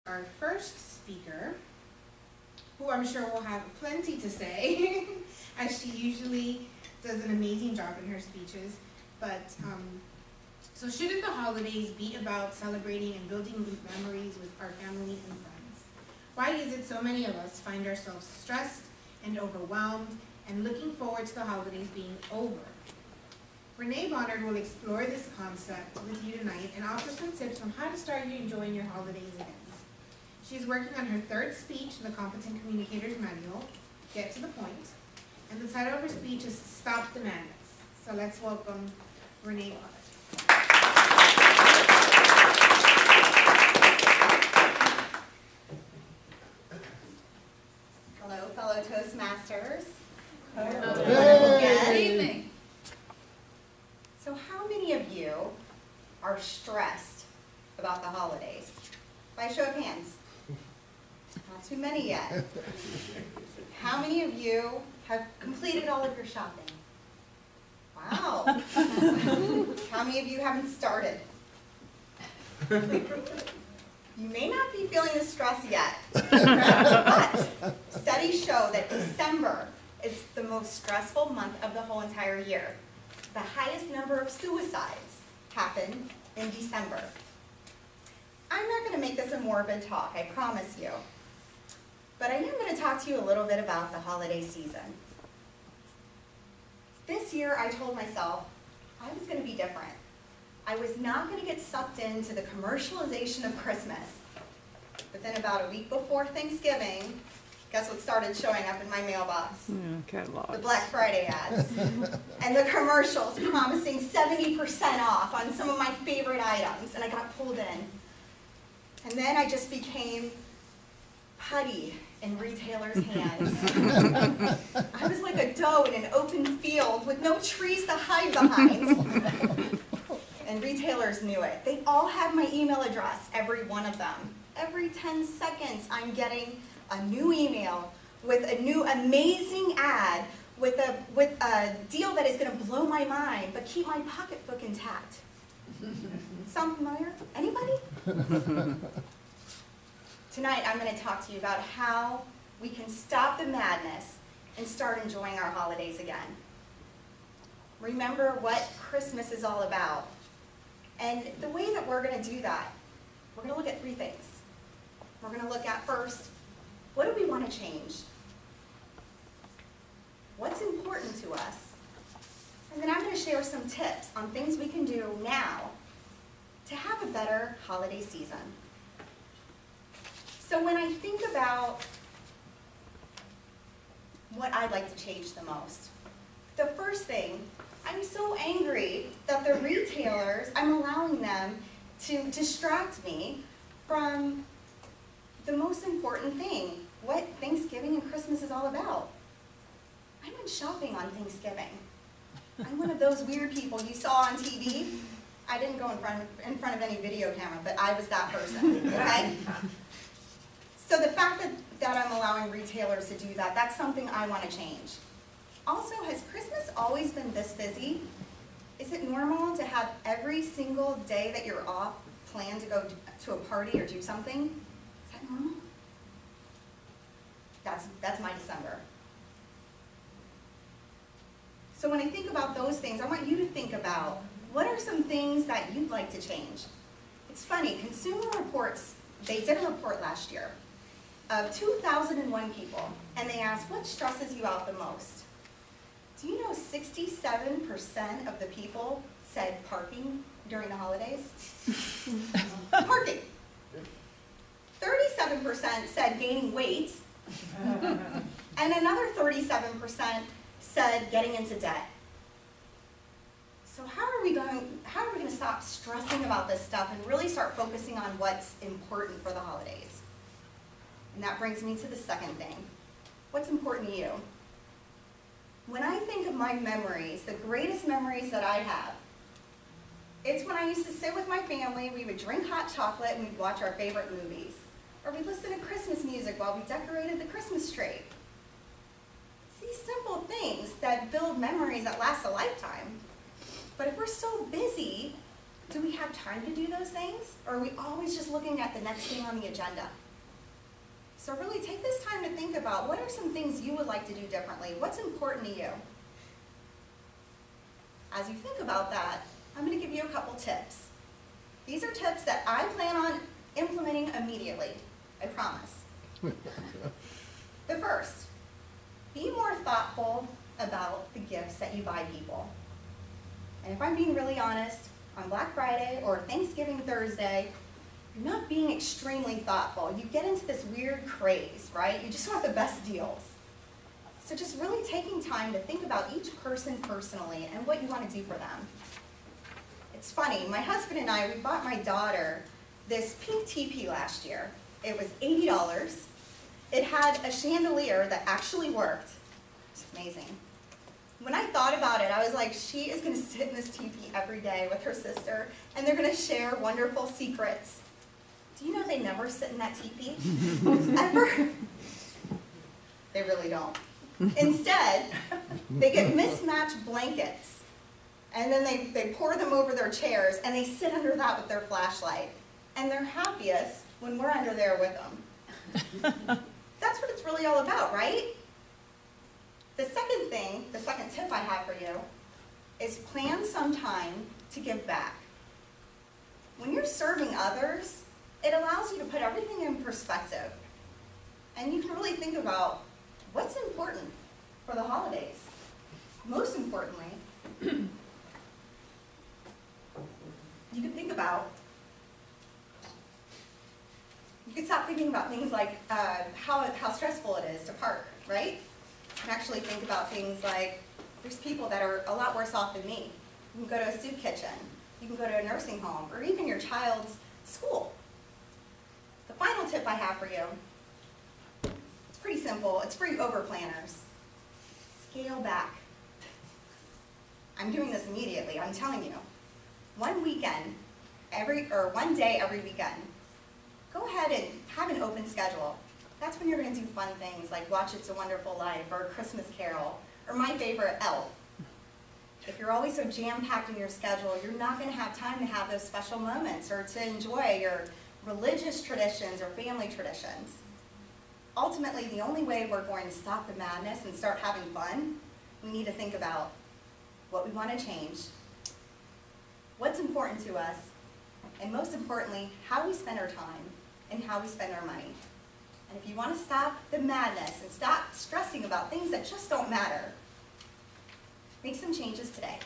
Our first speaker, who I'm sure will have plenty to say, as she usually does an amazing job in her speeches. But so shouldn't the holidays be about celebrating and building memories with our family and friends? Why is it so many of us find ourselves stressed and overwhelmed and looking forward to the holidays being over? Renee B will explore this concept with you tonight and offer some tips on how to start enjoying your holidays again. She's working on her third speech in the Competent Communicators Manual, Get to the Point, and the title of her speech is Stop the Madness. So let's welcome Renee B. Hello, fellow Toastmasters. Hello. Good evening. So how many of you are stressed about the holidays? By show of hands. Not too many yet. How many of you have completed all of your shopping? Wow. How many of you haven't started? You may not be feeling the stress yet, but studies show that December is the most stressful month of the whole entire year. The highest number of suicides happen in December. I'm not going to make this a morbid talk, I promise you. But I am going to talk to you a little bit about the holiday season. This year I told myself I was going to be different. I was not going to get sucked into the commercialization of Christmas. But then about a week before Thanksgiving, guess what started showing up in my mailbox? Catalog. The Black Friday ads. And the commercials promising 70% off on some of my favorite items. And I got pulled in. And then I just became putty in retailers' hands. I was like a doe in an open field with no trees to hide behind. And retailers knew it. They all had my email address, every one of them. Every 10 seconds, I'm getting a new email with a new amazing ad with a deal that is going to blow my mind, but keep my pocketbook intact. Sound familiar? Anybody? Tonight, I'm going to talk to you about how we can stop the madness and start enjoying our holidays again. Remember what Christmas is all about. And the way that we're going to do that, we're going to look at three things. We're going to look at first, what do we want to change? What's important to us? And then I'm going to share some tips on things we can do now to have a better holiday season. So when I think about what I'd like to change the most, the first thing, I'm so angry that the retailers, I'm allowing them to distract me from the most important thing, what Thanksgiving and Christmas is all about. I went shopping on Thanksgiving. I'm one of those weird people you saw on TV. I didn't go in front of any video camera, but I was that person, okay? So the fact that I'm allowing retailers to do that, that's something I want to change. Also, has Christmas always been this busy? Is it normal to have every single day that you're off planned to go to a party or do something? Is that normal? That's my December. So when I think about those things, I want you to think about what are some things that you'd like to change. It's funny, Consumer Reports, they did a report last year of 2,001 people, and they asked, what stresses you out the most? Do you know 67% of the people said parking during the holidays? Parking. 37% said gaining weight, and another 37% said getting into debt. So how are we going to stop stressing about this stuff and really start focusing on what's important for the holidays? And that brings me to the second thing. What's important to you? When I think of my memories, the greatest memories that I have, it's when I used to sit with my family, we would drink hot chocolate, and we'd watch our favorite movies. Or we'd listen to Christmas music while we decorated the Christmas tree. It's these simple things that build memories that last a lifetime. But if we're so busy, Do we have time to do those things? Or are we always just looking at the next thing on the agenda? So really take this time to think about what are some things you would like to do differently? What's important to you? As you think about that, I'm going to give you a couple tips. These are tips that I plan on implementing immediately, I promise. The first, be more thoughtful about the gifts that you buy people. And if I'm being really honest, on Black Friday or Thanksgiving Thursday, you're not being extremely thoughtful. You get into this weird craze, right? You just want the best deals. So just really taking time to think about each person personally and what you want to do for them. It's funny, my husband and I, we bought my daughter this pink teepee last year. It was $80. It had a chandelier that actually worked. It's amazing. When I thought about it, I was like, she is going to sit in this teepee every day with her sister, and they're going to share wonderful secrets. Do you know they never sit in that teepee? Ever? They really don't. Instead, they get mismatched blankets, and then they pour them over their chairs, and they sit under that with their flashlight. And they're happiest when we're under there with them. That's what it's really all about, right? The second thing, the second tip I have for you, is plan some time to give back. When you're serving others, it allows you to put everything in perspective. And you can really think about what's important for the holidays. Most importantly, you can stop thinking about things like how stressful it is to park, right? You can actually think about things like, there's people that are a lot worse off than me. You can go to a soup kitchen, you can go to a nursing home, or even your child's school. The final tip I have for you, it's pretty simple. It's for you over-planners. Scale back. I'm doing this immediately, I'm telling you. One day every weekend, go ahead and have an open schedule. That's when you're going to do fun things like watch It's a Wonderful Life or A Christmas Carol or my favorite, Elf. If you're always so jam-packed in your schedule, you're not going to have time to have those special moments or to enjoy your religious traditions or family traditions. Ultimately, the only way we're going to stop the madness and start having fun, we need to think about what we want to change, what's important to us, and most importantly, how we spend our time and how we spend our money. And if you want to stop the madness and stop stressing about things that just don't matter, make some changes today.